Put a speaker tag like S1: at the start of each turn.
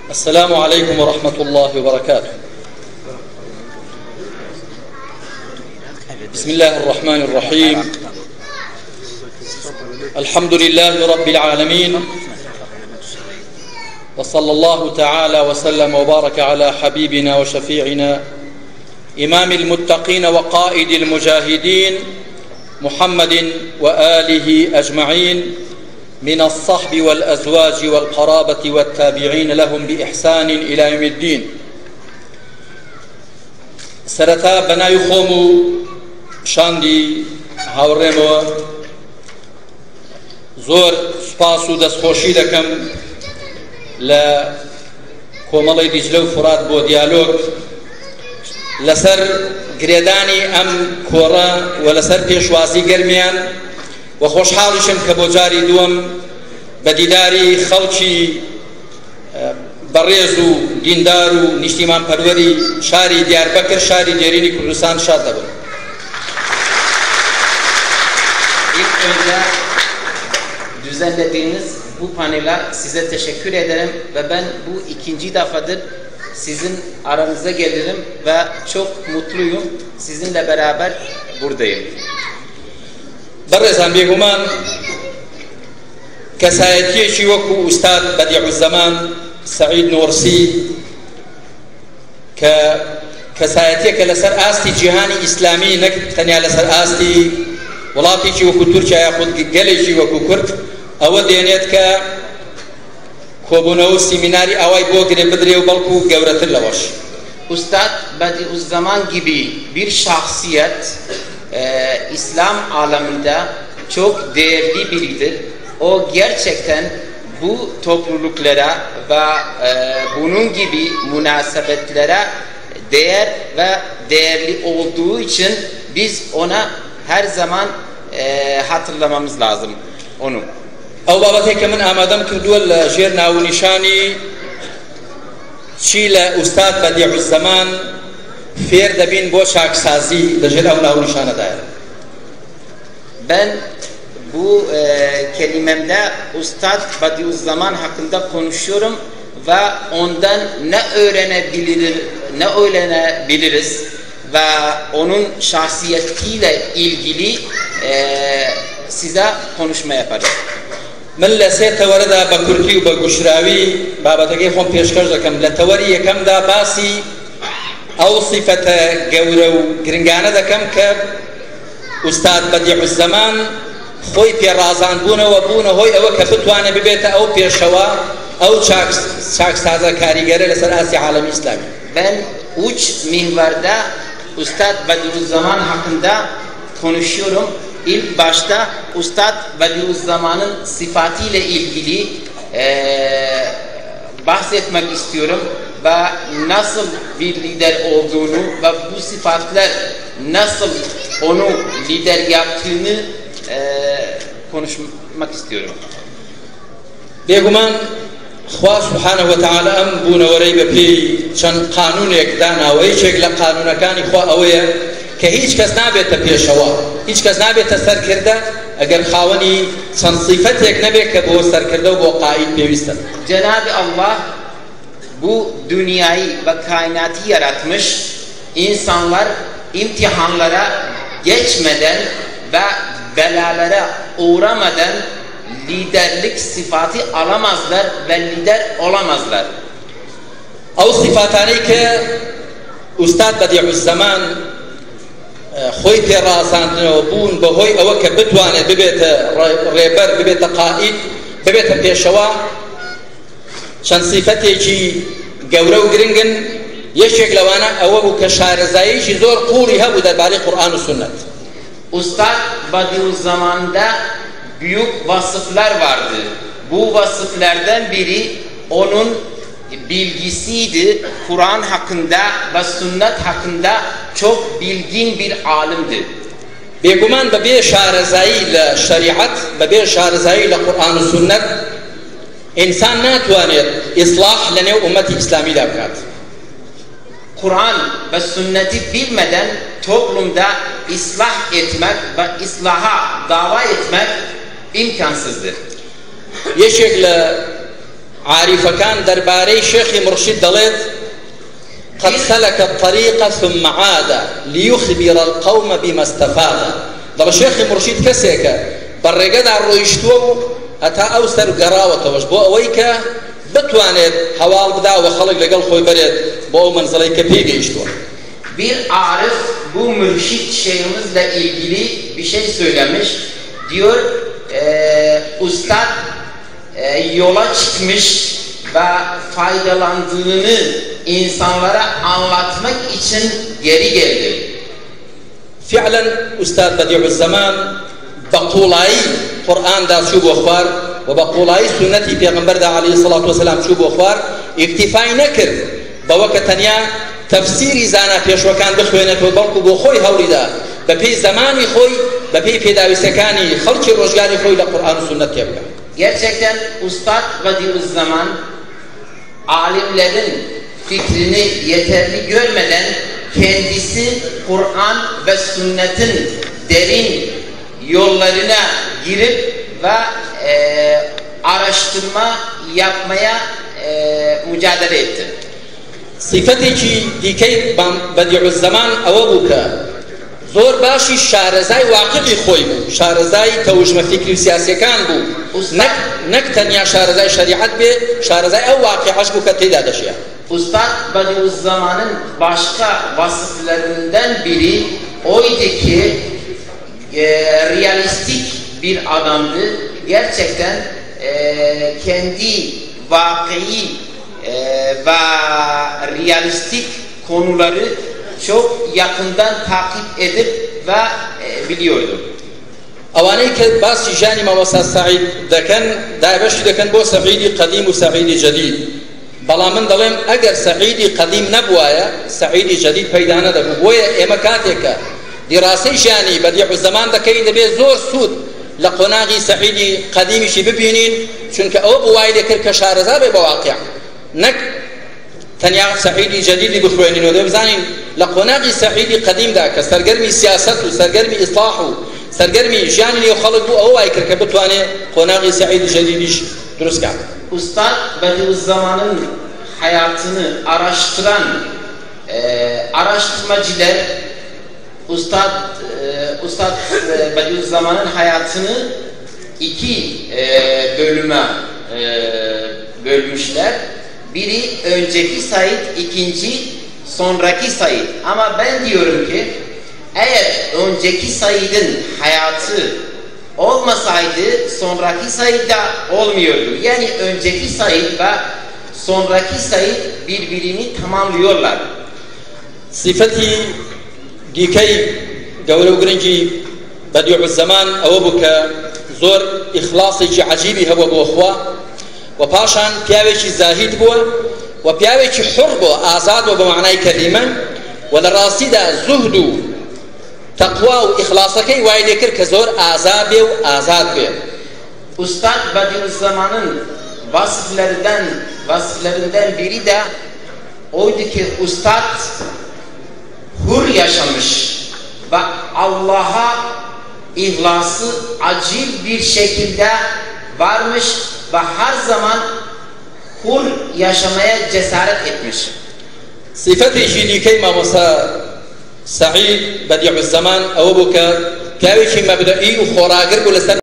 S1: السلام عليكم ورحمة الله وبركاته. بسم الله الرحمن الرحيم. الحمد لله رب العالمين، وصلى الله تعالى وسلم وبارك على حبيبنا وشفيعنا إمام المتقين وقائد المجاهدين محمد وآله أجمعين، من الصحب والأزواج والقرابة والتابعين لهم بإحسان إلى يوم الدين. سرتا بناي خومو شاندي هاوريمو زور سپاسو دەستخۆشی دەکەم لە کۆمەڵی دیجلە و فرات بۆ دیالۆگ لەسەر گرێدانی ئەم کۆڕە و لەسەر پێشوازی گەرمیان، و خۆشحاڵیشم کە بۆ جاری دووەم بە دیداری خەڵکی بەڕێز و دیندار و نیشتیمان پەروەری شاری دیاربەکر، şاری دێرینی کوردستان شاد دەبم.
S2: İlk önce düzenlediğiniz bu panela size teşekkür ederim ve ben bu ikinci defadır sizin aranıza gelirim ve çok mutluyum. Sizinle beraber buradayım.
S1: بەڕێزان بێگومان کەسایەتیەکی وەکو ئوستاد بەدیعوزەمان سەعید نۆرسی کە کەسایەتیەکە لەسەر ئاستی جیهانی ئیسلامی نەک تەنیا لەسەر ئاستی وڵاتێکی وەکو تورکیا یاخود گەلێکی وەکو کورد ئەوە دێنێت کە کۆبوونەوە سیمیناری ئاوای بۆ گرێ بدرێ و بەڵکو گەورەتر لەوەش.
S2: Ustad Bediüzzaman gibi bir şahsiyet İslam aleminde çok değerli biridir. O gerçekten bu topluluklara ve bunun gibi münasebetlere değer ve değerli olduğu için biz ona her zaman hatırlamamız lazım onu.
S1: ئەو بابەتێکە من ئامادەم کردووە لە ژێر ناونیشانی چی لە ئوستاد بەدیعوزەمان فێر دەبین بۆ چاکسازی لەژێر ئەو ناونیشانەدایە.
S2: Ben bu kelimemde Ustad Bediüzzaman hakkında konuşuyorum ve ondan ne öğrenebiliriz ve onun şahsiyetiyle ilgili size konuşma yaparım.
S1: من لە سێ تەوەرەدا بە کورتی و بە گوشراوی بابەتەکەی خۆم پێشکەش دەکەم. لە تەوەری یەکەمدا باسی ئەو سیفەتە گەورە و گرنگانە دەکەم کە ئوستاد بەدیعوزەمان خۆی پێڕازاندبوونەوە بوونە هۆی ئەوە کە بتوانێ ببێتە ئەو پێشەوە ئەو چاکسازە کاریگەرە لەسەر ئاسی عالەمی ئیسلامی.
S2: Ben uç minverde Ustad Bediüzzaman hakkında konuşuyorum. İlk başta Ustad Bediüzzaman'ın sıfatıyla ilgili bahsetmek istiyorum ve nasıl bir lider olduğunu ve bu sıfatlar nasıl onu lider yaptığını konuşmak istiyorum.
S1: بێگومان خوا سبحانه وتعالى ئەم بوونەوەرەی بە پێی چەند قانونێک داناوە. یەکێک لە قانونەکانی خوا ئەوەیە کە هیچ کەس نابێتە پێشەوە، هیچ کەس نابێتە سەرکردە ئەگەر خاوەنی چەند صیفەتێک نەبێت کە بۆ سەرکردە و بۆ قائید پێویستە.
S2: Cenab-ı Allah bu dünyayı ve kainatı yaratmış. İnsanlar imtihanlara geçmeden ve belalara uğramadan liderlik sıfatı alamazlar ve lider olamazlar.
S1: ئەو صیفاتانەی کە ئوستاد بەدیعوزەمان خۆی پێڕازاندنەوە بوون بەهۆی ئەوە کە بتوانێت ببێتە ڕێبەر، ببێتە قائید، ببێتە پێشەوە، چەند صیفەتێکی گەورە و گرنگن. یەکێک لەوانە ئەوە بوو کە شارەزاییەکی زۆر قوڵی هەبوو دەربارەی قورئان و سنت.
S2: Ustad Bediüzzaman'da büyük vasıflar vardı. Bu vasıflardan biri onun bilgisiydi. Kur'an hakkında ve sünnet hakkında çok bilgin bir alimdi.
S1: بێگومان بەبێ شارەزایی لە شەریعەت، بەبێ شارەزایی لە قورئان و سنت ئینسان ناتوانێت ئیسلاح لە نێو ئومەتی ئیسلامیدا بکات.
S2: Kur'an ve sünneti bilmeden toplumda ıslah etmek ve islaha dava etmek imkansızdır.
S1: یەکێک لە عارفەکان دەربارەی شێخی مرشید دەڵێت قد سلك الطريق ثم عاد ليخبر القوم بما استفاد. دەڵێ شێخی مرشید کەسێکە بەڕێگەدا ڕۆیشتووە و هەتا ئەو سەر گەڕاوەتەوەش بۆ ئەوەی کە بتوانێت هەواڵ بداوە خەڵک لەگەڵ خۆی بەرێت بۆ ئەو منزڵەی کە پێی گەیشتووە.
S2: Bir arif bu mürşit şeyhimizle ilgili bir şey söylemiş. Diyor ustad yola çıkmış ve faydalandığını insanlara anlatmak için geri geldi.
S1: فعلا أستاذ بديع الزمان بقولاي قرآن دا شو بوخبار وبقولاي سنتي پیغمبر دا عليه الصلاة والسلام شو بوخبار اكتفاي نكر بوقت تنيا تفسيري زانا پیشوکان بخوينت و بلکو بو خوي هوري دا بپی زماني خوي بپی پیداویستکانی خلقی روزگاری خوي لقرآن و سنت يبقى.
S2: Gerçekten Ustad Bediüzzaman alimlerin fikrini yeterli görmeden kendisi Kur'an ve sünnetin derin yollarına girip ve araştırma yapmaya mücadele etti.
S1: صفتێکی دیکەی بەدیعوزەمان ئەوە بوو کە زۆر باشی شارەزای واقعی خۆی بوو، شارەزای تەوژمە فیکری و سیاسیەکان بوو، نەک تەنیا شارەزای شەریعەت بێ، شارەزای ئەو واقعەش بوو کە تێیدا دەژیا.
S2: Ustad Bediüzzaman'ın başka vasıflarından biri oydu ki realistik bir adamdı. Gerçekten kendi vakî ve realistik konuları çok yakından takip edip ve biliyordu.
S1: ئەوانەی کە باسی ژیانی مامۆستا سەعید دەکەن دابەشی دەکەن بۆ سەعیدی قەدیم و سەعیدی جەدید. بەڵام من دەڵێم ئەگەر سەعیدی قەدیم نەبوایە سەعیدی جەدید پەیدا نەدەبوو. بۆیە ئێمە کاتێکە دیڕاسەی ژیانی بەدیعوزەمان دەکەین دەبێت زۆر سوود لە قۆناغی سەعیدی قەدیمیشی ببینین، چونکە ئەوە بوای دەکرد کە شارەزا بێ بە واقع، نەک تەنیا سەعیدی جەدیدی بخوێنین و دەبزانین لە قۆناغی سەعیدی قەدیمدا کە سەرگەرمی سیاسەت و سەرگەرمی ئیسلاح و سەرگەرمی ژیانی نێو خەڵک بوو ئەوە وای کرد کە بتوانێت قۆناغی سەعیدی جەدیدیش دروست بکات.
S2: Ustad Bediüzzaman'ın hayatını araştıran araştırmacılar Ustad Bediüzzaman'ın hayatını iki bölüme bölmüşler. Biri önceki Said, ikinci sonraki Said. Ama ben diyorum ki eğer önceki Said'in hayatı olmasaydı sonraki Said de olmuyordu. Yani önceki Said ve sonraki Said birbirini tamamlıyorlar.
S1: صفەتی دیکەی گەورە و گرنگی بەدیعوزەمان ئەوە بوو کە زۆر ئیخلاصێکی عەجیبی هەبووە بۆ خوا و پاشان پیاوێکی زاهید بووە و پیاوێکی حڕ بووە، ئازاد بووە بە معنای کەلیمە و لە ڕاستیدا زوهد و تەقوا و ئیخلاسەکەی وای لێ کرد کە زۆر ئازاد بێ و ئازاد بێ.
S2: Ustad Bediüzzaman'ın vasıflarından biri de oydu ki Ustad hür yaşamış ve Allah'a ihlası acil bir şekilde varmış ve her zaman hür yaşamaya cesaret etmiş.
S1: صفەتێکی دیکەی مامۆستا سەعید بەدیعوزەمان ئەوە بوو کە پیاوێکی مەبدەئی و خۆراگر بوو لەسەر